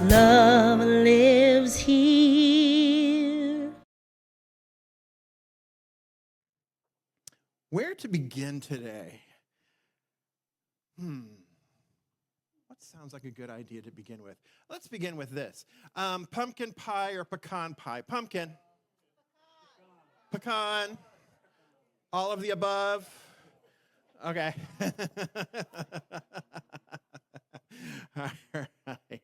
Love lives here. Where to begin today? What sounds like a good idea to begin with? Let's begin with this. Pumpkin pie or pecan pie? Pumpkin. Pecan. All of the above. Okay. All right.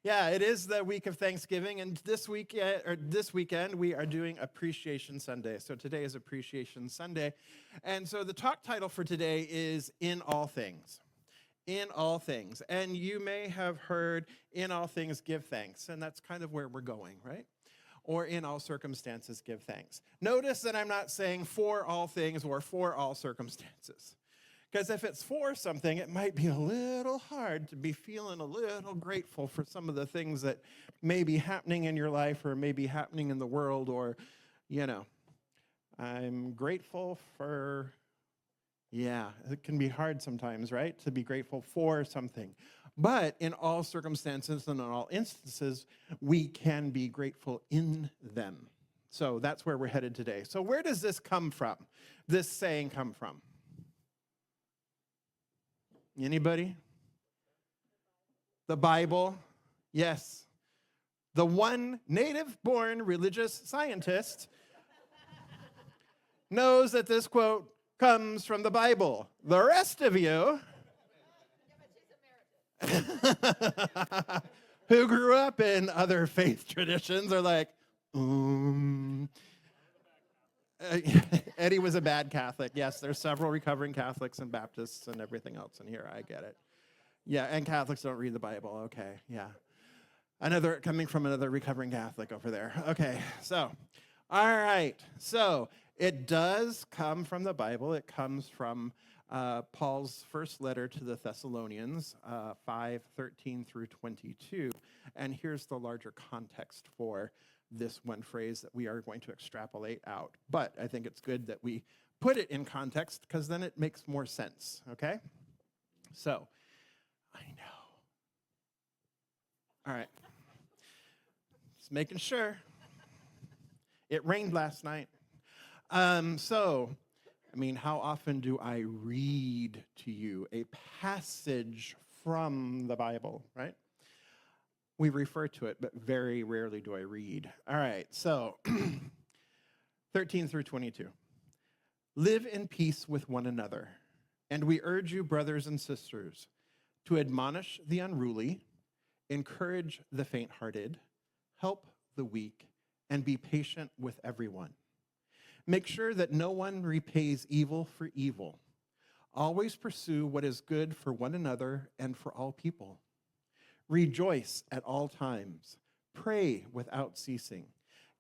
Yeah, it is the week of Thanksgiving, and this weekend we are doing Appreciation Sunday. So today is Appreciation Sunday, and so the talk title for today is "In All Things." In all things, and you may have heard "In all things, give thanks," and that's kind of where we're going, right? Or "In all circumstances, give thanks." Notice that I'm not saying "for all things" or "for all circumstances." Because if it's for something, it might be a little hard to be feeling a little grateful for some of the things that may be happening in your life or may be happening in the world, or, I'm grateful for, it can be hard sometimes, right, to be grateful for something. But in all circumstances and in all instances, we can be grateful in them. So that's where we're headed today. So where does this come from? This saying come from? Anybody? The Bible? Yes. The one native-born religious scientist knows that this quote comes from the Bible. The rest of you who grew up in other faith traditions are like, Eddie was a bad Catholic. Yes, there's several recovering Catholics and Baptists and everything else in here. I get it. Yeah, and Catholics don't read the Bible. Okay, yeah. Coming from another recovering Catholic over there. Okay, so, all right. So, it does come from the Bible. It comes from Paul's first letter to the Thessalonians, 5:13 through 22. And here's the larger context for this one phrase that we are going to extrapolate out. But I think it's good that we put it in context because then it makes more sense, okay? So, I know. All right. Just making sure. It rained last night. How often do I read to you a passage from the Bible, right? We refer to it, but very rarely do I read. All right, so 13 through 22. Live in peace with one another, and we urge you, brothers and sisters, to admonish the unruly, encourage the faint-hearted, help the weak, and be patient with everyone. Make sure that no one repays evil for evil. Always pursue what is good for one another and for all people. Rejoice at all times. Pray without ceasing.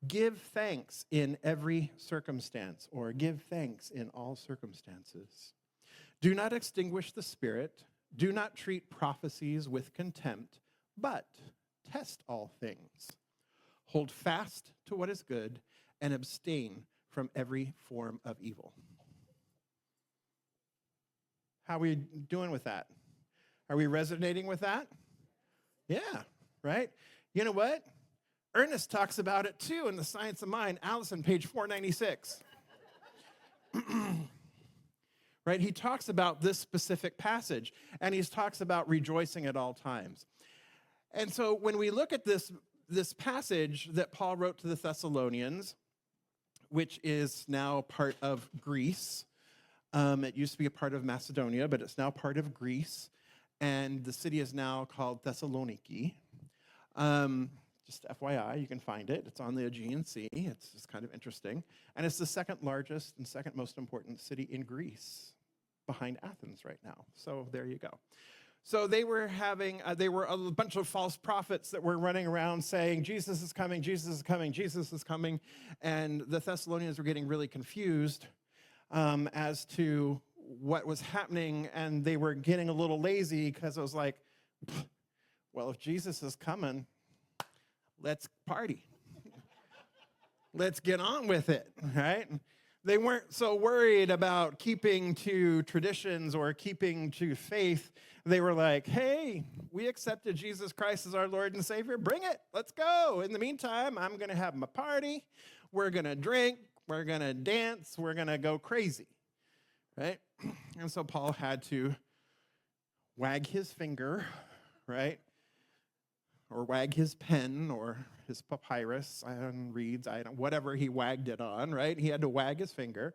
Give thanks in every circumstance, or give thanks in all circumstances. Do not extinguish the Spirit. Do not treat prophecies with contempt, but test all things. Hold fast to what is good and abstain from every form of evil. How are we doing with that? Are we resonating with that? Yeah, right? You know what? Ernest talks about it too in The Science of Mind. Allison, page 496. Right? He talks about this specific passage, and he talks about rejoicing at all times. And so when we look at this passage that Paul wrote to the Thessalonians, which is now part of Greece. It used to be a part of Macedonia, but it's now part of Greece. And the city is now called Thessaloniki. Just FYI, you can find it. It's on the Aegean Sea. It's just kind of interesting. And it's the second largest and second most important city in Greece, behind Athens right now. So there you go. So they were a bunch of false prophets that were running around saying, Jesus is coming, Jesus is coming, Jesus is coming. And the Thessalonians were getting really confused as to what was happening. And they were getting a little lazy because it was like, well, if Jesus is coming, let's party. Let's get on with it, right? They weren't so worried about keeping to traditions or keeping to faith. They were like, hey, we accepted Jesus Christ as our Lord and Savior. Bring it. Let's go. In the meantime, I'm going to have my party. We're going to drink. We're going to dance. We're going to go crazy. Right? And so Paul had to wag his finger, right? Or wag his pen or his papyrus and reeds, whatever he wagged it on, right? He had to wag his finger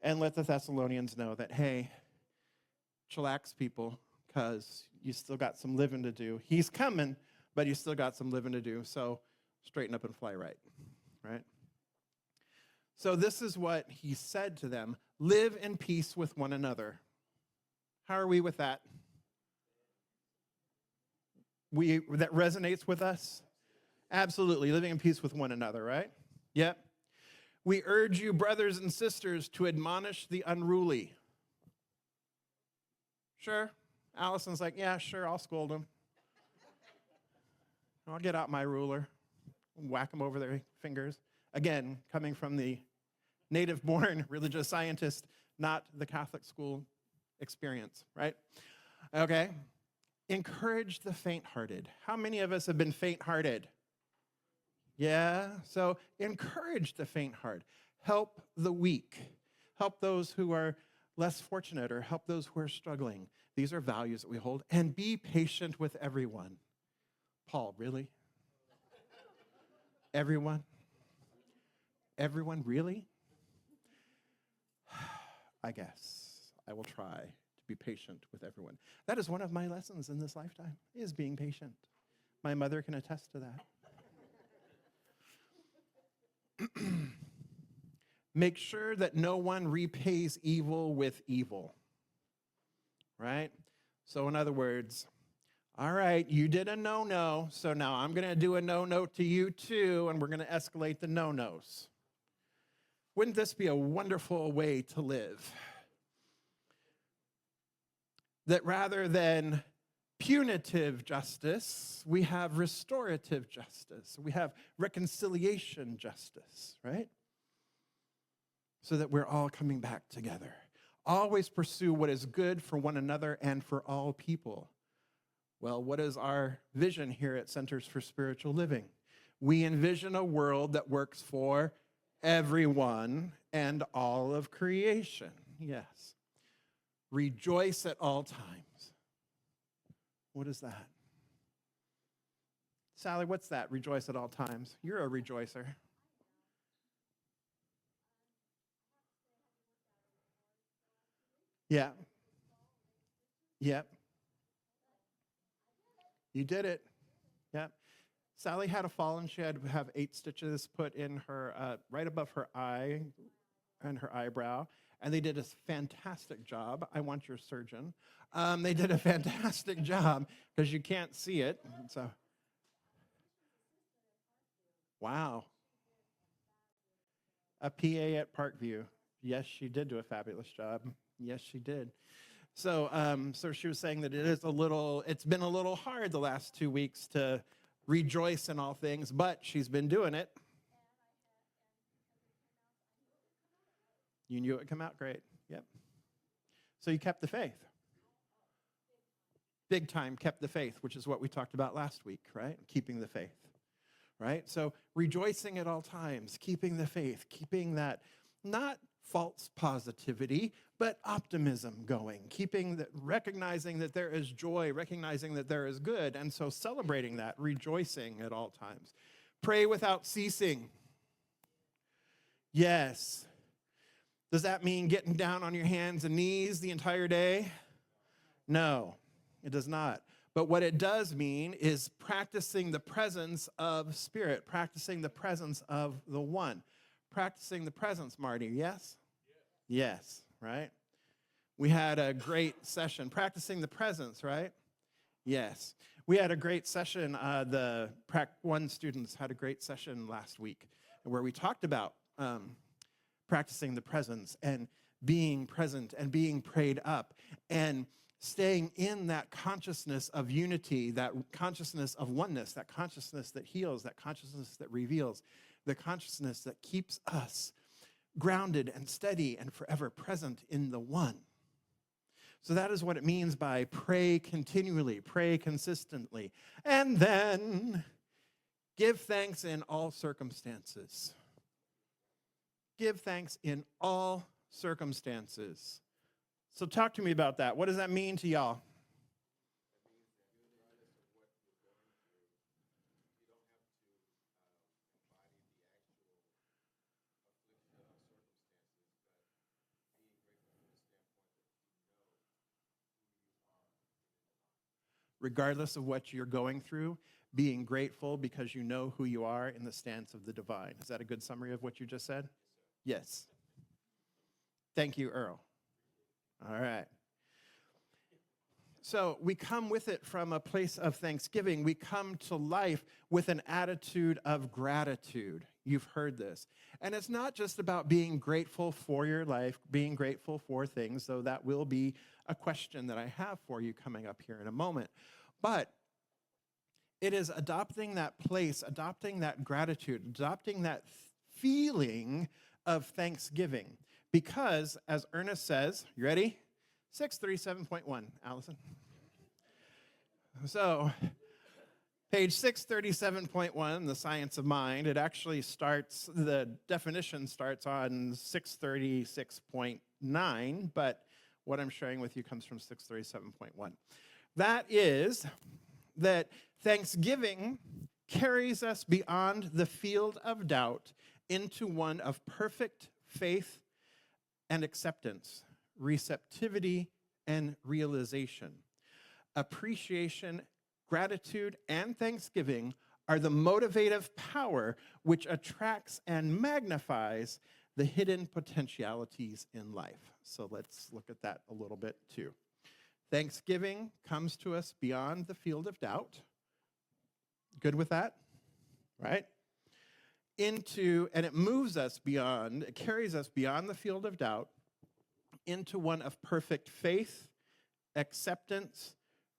and let the Thessalonians know that, hey, chillax, people, because you still got some living to do. He's coming, but you still got some living to do, so straighten up and fly right, right? So this is what he said to them: live in peace with one another. How are we with that? That resonates with us? Absolutely, living in peace with one another, right? Yep. We urge you, brothers and sisters, to admonish the unruly. Sure. Allison's like, yeah, sure, I'll scold them. I'll get out my ruler, whack them over their fingers. Again, coming from the native-born religious scientist, not the Catholic school experience, right? Okay. Encourage the faint-hearted. How many of us have been faint-hearted? Yeah, so encourage the faint-hearted. Help the weak. Help those who are less fortunate, or help those who are struggling. These are values that we hold. And be patient with everyone. Paul, really? Everyone? Everyone, really? I guess I will try to be patient with everyone. That is one of my lessons in this lifetime, is being patient. My mother can attest to that. Make sure that no one repays evil with evil, right? So in other words, all right, you did a no-no, so now I'm going to do a no-no to you too, and we're going to escalate the no-nos. Wouldn't this be a wonderful way to live? That rather than punitive justice, we have restorative justice. We have reconciliation justice, right? So that we're all coming back together. Always pursue what is good for one another and for all people. Well, what is our vision here at Centers for Spiritual Living? We envision a world that works for everyone and all of creation. Yes. Rejoice at all times. What is that? Sally, what's that? Rejoice at all times. You're a rejoicer. Yeah. Yep. You did it. Yep. Sally had a fall and she had to have 8 stitches put in her, right above her eye and her eyebrow. And they did a fantastic job. I want your surgeon. They did a fantastic job because you can't see it. So, wow. A PA at Parkview. Yes, she did do a fabulous job. Yes, she did. So, so she was saying that it's been a little hard the last 2 weeks to rejoice in all things, but she's been doing it. You knew it would come out great. Yep. So you kept the faith. Big time kept the faith, which is what we talked about last week, right? Keeping the faith, right? So rejoicing at all times, keeping the faith, keeping that, not false positivity, but optimism going, recognizing that there is joy, recognizing that there is good, and so celebrating that, rejoicing at all times. Pray without ceasing. Yes. Does that mean getting down on your hands and knees the entire day? No, it does not. But what it does mean is practicing the presence of Spirit, practicing the presence of the One. Practicing the presence, Marty, yes? Yes, right? We had a great session. Practicing the presence, right? Yes. We had a great session. The Prac 1 students had a great session last week where we talked about practicing the presence and being present and being prayed up and staying in that consciousness of unity, that consciousness of oneness, that consciousness that heals, that consciousness that reveals, the consciousness that keeps us grounded and steady and forever present in the one. So that is what it means by pray continually, pray consistently. And then give thanks in all circumstances. Give thanks in all circumstances. So talk to me about that. What does that mean to y'all? Regardless of what you're going through, being grateful because you know who you are in the stance of the divine. Is that a good summary of what you just said? Yes. Thank you, Earl. All right. So we come with it from a place of thanksgiving. We come to life with an attitude of gratitude. You've heard this. And it's not just about being grateful for your life, being grateful for things, though that will be a question that I have for you coming up here in a moment. But it is adopting that place, adopting that gratitude, adopting that feeling of thanksgiving. Because, as Ernest says, you ready? 637.1, Allison. So, page 637.1, the science of mind, it actually starts, the definition starts on 636.9, but what I'm sharing with you comes from 637.1. That is that thanksgiving carries us beyond the field of doubt into one of perfect faith and acceptance, receptivity, and realization. Appreciation, gratitude, and thanksgiving are the motivative power which attracts and magnifies the hidden potentialities in life. So let's look at that a little bit too. Thanksgiving comes to us beyond the field of doubt. Good with that? Right? And it moves us beyond, it carries us beyond the field of doubt into one of perfect faith, acceptance,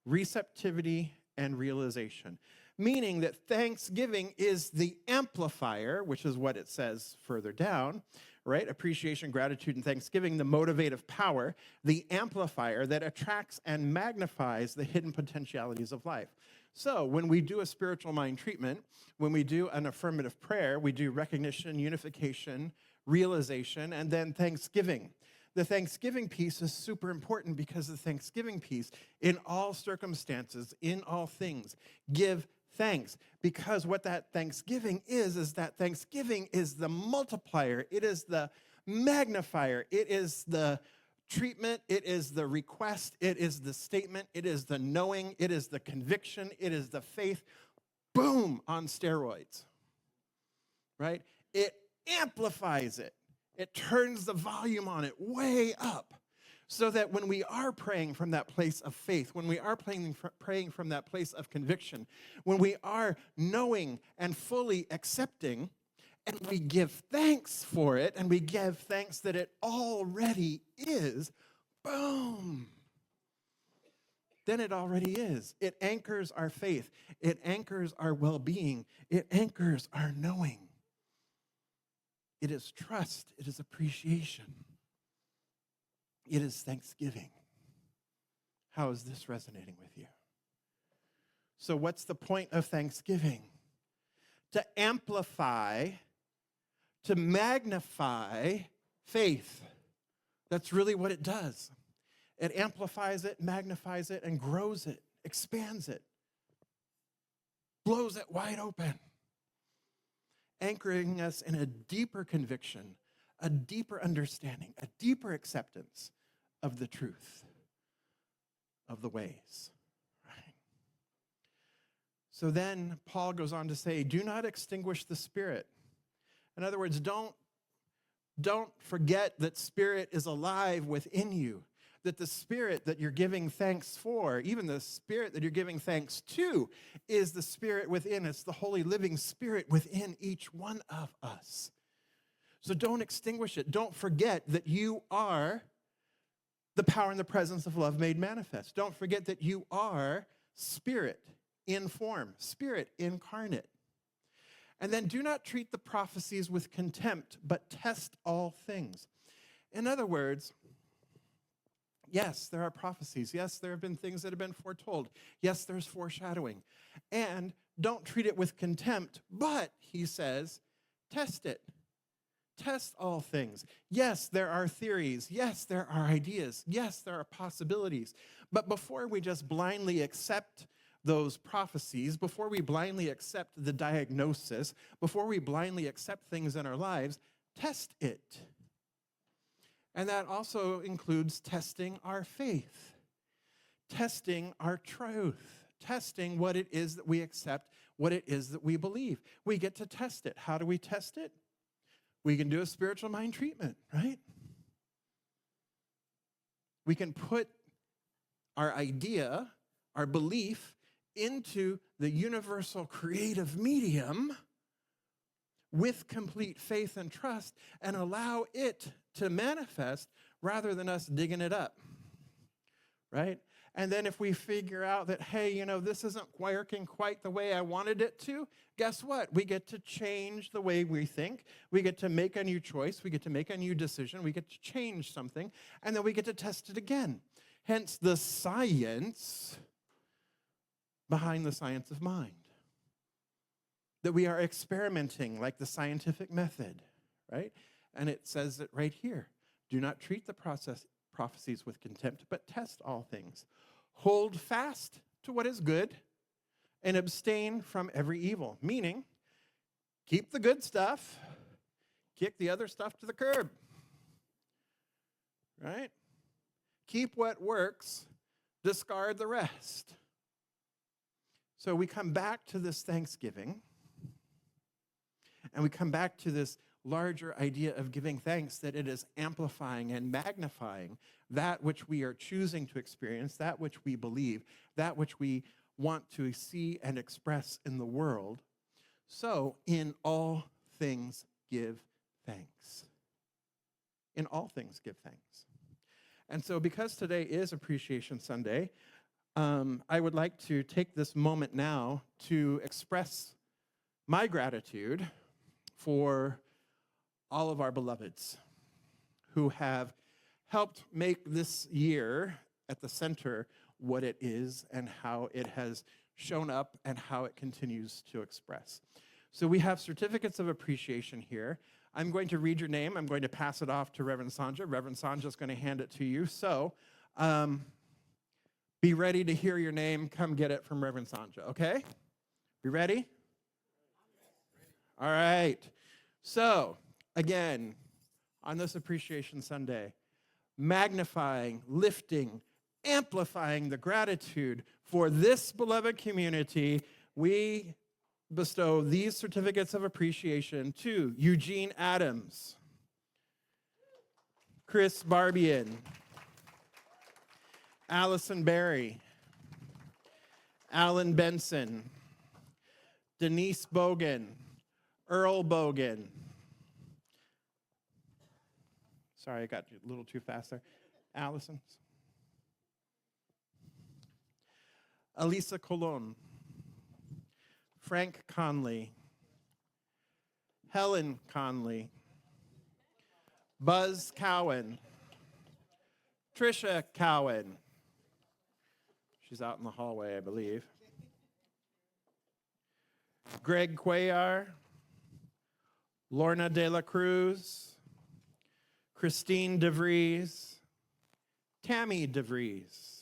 receptivity, and realization. Meaning that thanksgiving is the amplifier, which is what it says further down, right? Appreciation, gratitude, and thanksgiving, the motivative power, the amplifier that attracts and magnifies the hidden potentialities of life. So when we do a spiritual mind treatment, when we do an affirmative prayer, we do recognition, unification, realization, and then thanksgiving. The thanksgiving piece is super important because the thanksgiving piece, in all circumstances, in all things, give thanks. Because what that thanksgiving is that thanksgiving is the multiplier. It is the magnifier. It is the treatment. It is the request. It is the statement. It is the knowing. It is the conviction. It is the faith. Boom, on steroids, right? It amplifies it. It turns the volume on it way up so that when we are praying from that place of faith, when we are praying from that place of conviction, when we are knowing and fully accepting, and we give thanks for it, and we give thanks that it already is, boom, then it already is. It anchors our faith. It anchors our well-being. It anchors our knowing. It is trust. It is appreciation. It is thanksgiving. How is this resonating with you? So what's the point of thanksgiving? To amplify, to magnify faith. That's really what it does. It amplifies it, magnifies it, and grows it, expands it, blows it wide open, anchoring us in a deeper conviction, a deeper understanding, a deeper acceptance of the truth, of the ways. Right? So then Paul goes on to say, do not extinguish the Spirit. In other words, don't forget that Spirit is alive within you, that the Spirit that you're giving thanks for, even the Spirit that you're giving thanks to, is the Spirit within. It's the Holy Living Spirit within each one of us. So don't extinguish it. Don't forget that you are the power and the presence of love made manifest. Don't forget that you are Spirit in form, Spirit incarnate. And then do not treat the prophecies with contempt, but test all things. In other words, yes, there are prophecies. Yes, there have been things that have been foretold. Yes, there's foreshadowing. And don't treat it with contempt, but, he says, test it. Test all things. Yes, there are theories. Yes, there are ideas. Yes, there are possibilities. But before we just blindly accept those prophecies, before we blindly accept the diagnosis, before we blindly accept things in our lives, test it. And that also includes testing our faith, testing our truth, testing what it is that we accept, what it is that we believe. We get to test it. How do we test it? We can do a spiritual mind treatment, right? We can put our idea, our belief, into the universal creative medium with complete faith and trust and allow it to manifest rather than us digging it up, right? And then if we figure out that, hey, this isn't working quite the way I wanted it to, guess what? We get to change the way we think. We get to make a new choice. We get to make a new decision. We get to change something. And then we get to test it again. Hence the science behind the science of mind. That we are experimenting like the scientific method, right? And it says it right here. Do not treat the prophecies with contempt, but test all things. Hold fast to what is good and abstain from every evil. Meaning, keep the good stuff, kick the other stuff to the curb, right? Keep what works, discard the rest. So we come back to this Thanksgiving, and we come back to this larger idea of giving thanks, that it is amplifying and magnifying that which we are choosing to experience, that which we believe, that which we want to see and express in the world. So, in all things, give thanks. In all things, give thanks. And so, because today is Appreciation Sunday, I would like to take this moment now to express my gratitude for all of our beloveds who have helped make this year at the center what it is and how it has shown up and how it continues to express. So we have certificates of appreciation here. I'm going to read your name. I'm going to pass it off to Reverend Sanja. Reverend Sanja is going to hand it to you. So be ready to hear your name. Come get it from Reverend Sanja, okay? Be ready? All right. So, again, on this Appreciation Sunday, magnifying, lifting, amplifying the gratitude for this beloved community, we bestow these certificates of appreciation to Eugene Adams, Chris Barbian, Allison Berry, Alan Benson, Denise Bogan, Earl Bogan. Sorry, I got a little too fast there. Allison. Elisa Colon. Frank Conley. Helen Conley. Buzz Cowan. Trisha Cowan. She's out in the hallway, I believe. Greg Cuellar. Lorna De La Cruz. Christine DeVries. Tammy DeVries.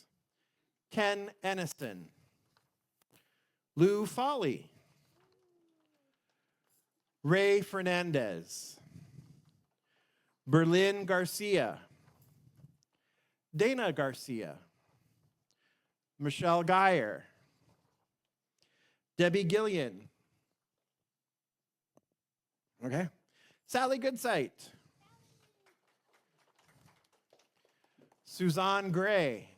Ken Ennison. Lou Foley. Ray Fernandez. Berlin Garcia. Dana Garcia. Michelle Geyer. Debbie Gillian. Okay. Sally Goodsight. Suzanne Gray.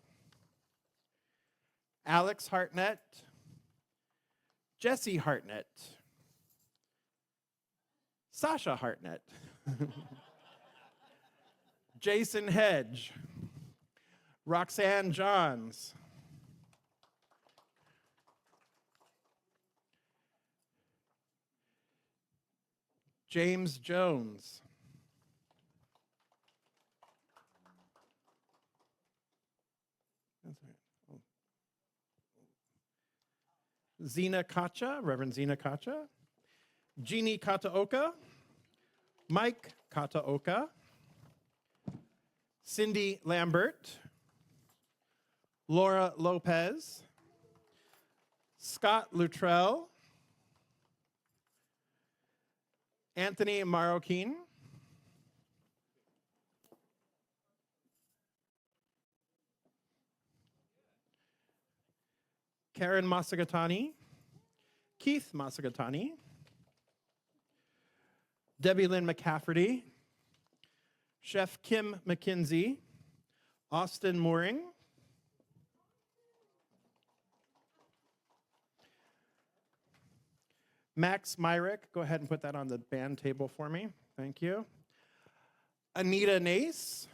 Alex Hartnett. Jesse Hartnett. Sasha Hartnett. Jason Hedge. Roxanne Johns. James Jones. That's right. Zena Kacha, Reverend Zena Kacha. Jeannie Kataoka. Mike Kataoka. Cindy Lambert. Laura Lopez. Scott Luttrell. Anthony Marroquin. Karen Masagatani. Keith Masagatani. Debbie Lynn McCafferty. Chef Kim McKenzie. Austin Mooring. Max Myrick, go ahead and put that on the band table for me. Thank you. Anita Nace.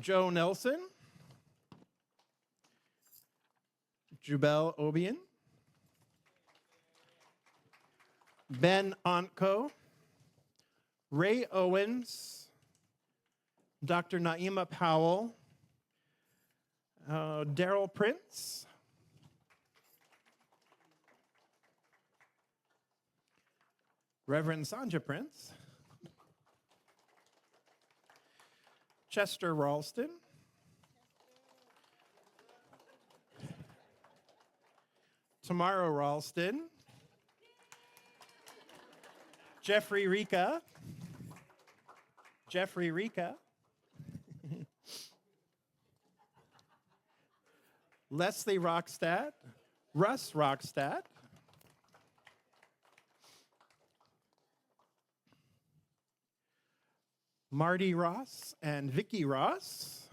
Joe Nelson. Jubel Obian. Ben Ontko. Ray Owens. Dr. Naima Powell. Daryl Prince. Reverend Sanja Prince. Chester Ralston. Tamara Ralston. Jeffrey Rika. Jeffrey Rika. Leslie Rockstadt. Russ Rockstadt. Marty Ross and Vicky Ross.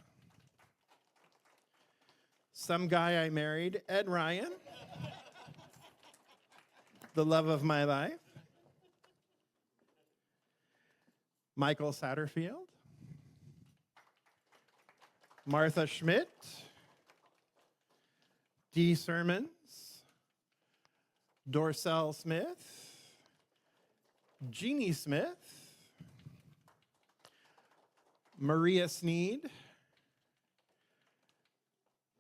Some guy I married, Ed Ryan. The love of my life. Michael Satterfield. Martha Schmidt. Dee Sermons. Dorcel Smith. Jeannie Smith. Maria Sneed.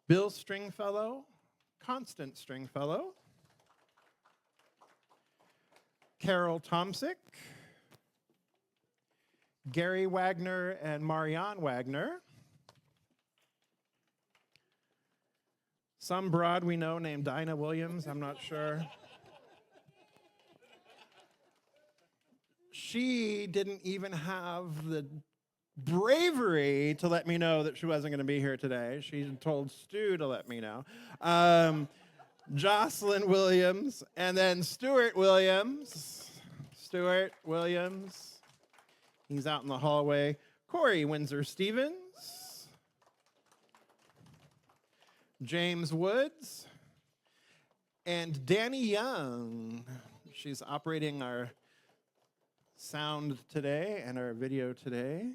Bill Stringfellow. Constant Stringfellow. Carol Tomsick. Gary Wagner and Marianne Wagner. Some broad we know named Dinah Williams, I'm not sure. She didn't even have the bravery to let me know that she wasn't going to be here today. She told Stu to let me know. Jocelyn Williams, and then Stuart Williams. Stuart Williams. He's out in the hallway. Corey Windsor Stevens. James Woods. And Danny Young. She's operating our sound today and our video today.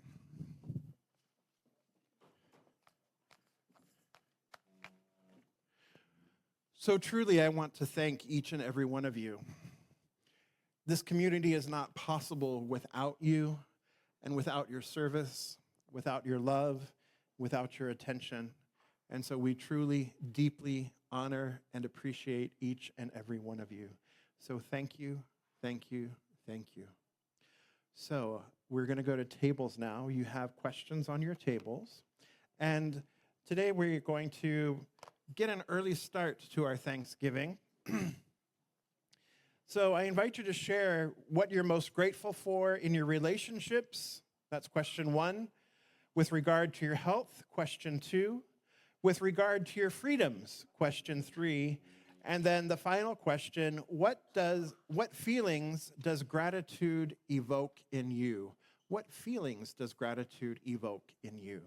So truly, I want to thank each and every one of you. This community is not possible without you and without your service, without your love, without your attention. And so we truly, deeply honor and appreciate each and every one of you. So thank you, thank you, thank you. So we're going to go to tables now. You have questions on your tables. And today we're going to get an early start to our Thanksgiving. So I invite you to share what you're most grateful for in your relationships. That's question 1. With regard to your health, question 2. With regard to your freedoms, question 3. And then the final question, what feelings does gratitude evoke in you? What feelings does gratitude evoke in you?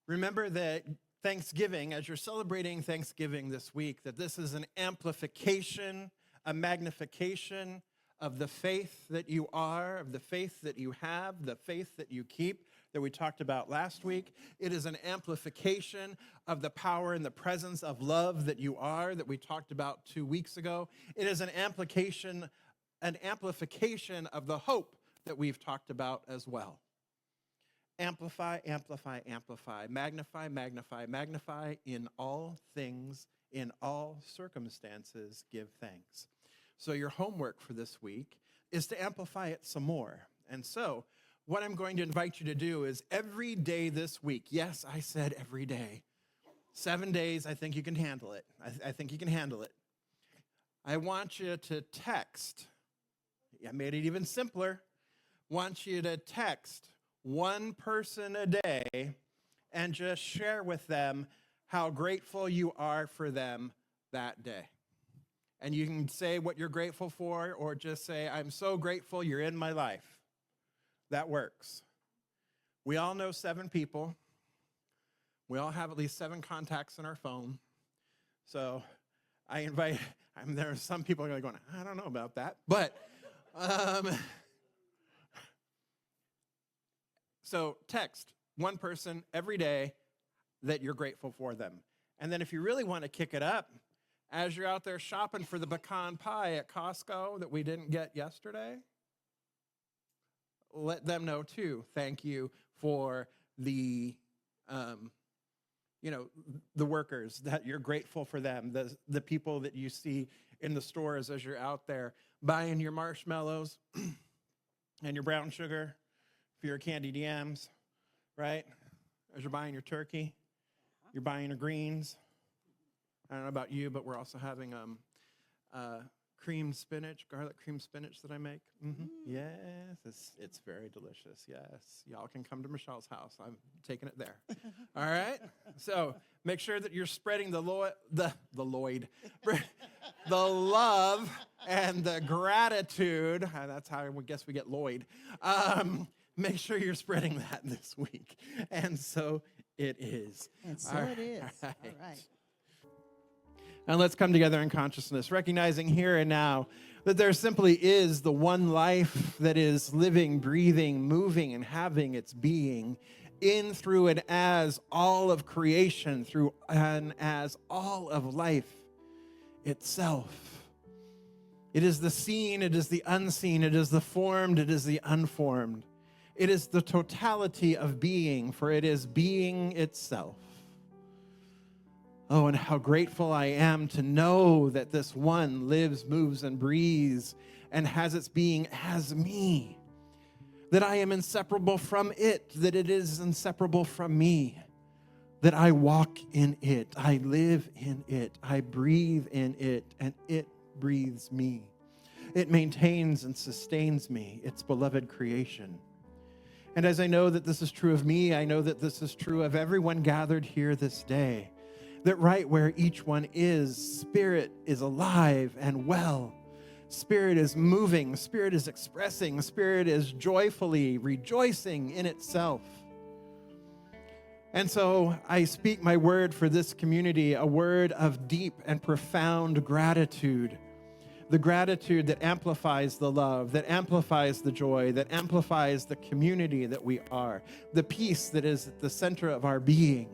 Remember that Thanksgiving, as you're celebrating Thanksgiving this week, that this is an amplification, a magnification of the faith that you are, of the faith that you have, the faith that you keep, that we talked about last week. It is an amplification of the power and the presence of love that you are, that we talked about 2 weeks ago. It is an amplification an amplification of the hope that we've talked about as well. Amplify, amplify, amplify, magnify, magnify, magnify, in all things, in all circumstances, give thanks. So your homework for this week is to amplify it some more. And so what I'm going to invite you to do is every day this week, yes, I said every day, 7 days, I think you can handle it. I think you can handle it. I want you to text. I made it even simpler. Want you to text one person a day and just share with them how grateful you are for them that day. And you can say what you're grateful for, or just say, I'm so grateful you're in my life. That works. We all know 7 people. We all have at least 7 contacts in our phone. So I invite, there are some people going, I don't know about that. But, so text one person every day that you're grateful for them. And then if you really want to kick it up, as you're out there shopping for the pecan pie at Costco that we didn't get yesterday, let them know too. Thank you for the, the workers, that you're grateful for them, the people that you see in the stores as you're out there buying your marshmallows and your brown sugar for your candied yams, right? As you're buying your turkey, you're buying your greens. I don't know about you, but we're also having cream spinach, garlic cream spinach that I make. Mm-hmm. Yes, it's very delicious. Yes, y'all can come to Michelle's house. I'm taking it there. All right. So make sure that you're spreading the love and the gratitude. That's how I guess we get Lloyd. Make sure you're spreading that this week, and so it is. And so it is. All right. And let's come together in consciousness, recognizing here and now that there simply is the one life that is living, breathing, moving, and having its being in, through, and as all of creation, through and as all of life itself. It is the seen, it is the unseen, it is the formed, it is the unformed. It is the totality of being, for it is being itself. Oh, and how grateful I am to know that this one lives, moves, and breathes and has its being as me. That I am inseparable from it, that it is inseparable from me. That I walk in it, I live in it, I breathe in it, and it breathes me. It maintains and sustains me, its beloved creation. And as I know that this is true of me, I know that this is true of everyone gathered here this day. That right where each one is, Spirit is alive and well. Spirit is moving, Spirit is expressing, Spirit is joyfully rejoicing in itself. And so I speak my word for this community, a word of deep and profound gratitude. The gratitude that amplifies the love, that amplifies the joy, that amplifies the community that we are, the peace that is at the center of our being,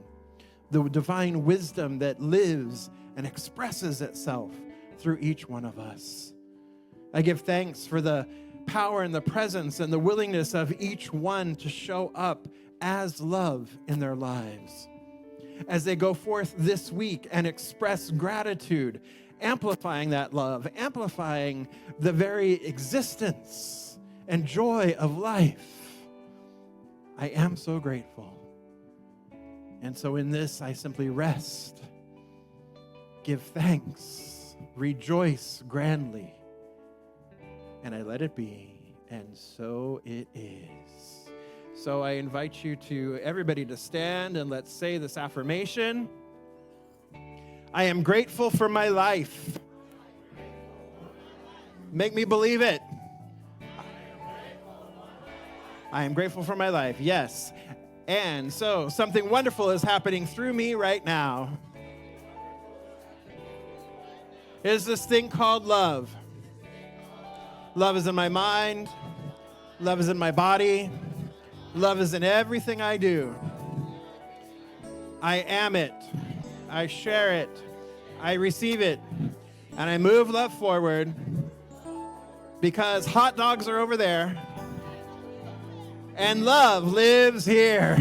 the divine wisdom that lives and expresses itself through each one of us. I give thanks for the power and the presence and the willingness of each one to show up as love in their lives. As they go forth this week and express gratitude, amplifying that love, amplifying the very existence and joy of life. I am so grateful. And so in this, I simply rest, give thanks, rejoice grandly, and I let it be, and so it is. So I invite you to, everybody to stand, and let's say this affirmation. I am grateful for my life. Make me believe it. I am grateful for my life, yes. And so something wonderful is happening through me right now. It is this thing called love. Love is in my mind. Love is in my body. Love is in everything I do. I am it. I share it. I receive it. And I move love forward because hot dogs are over there and love lives here.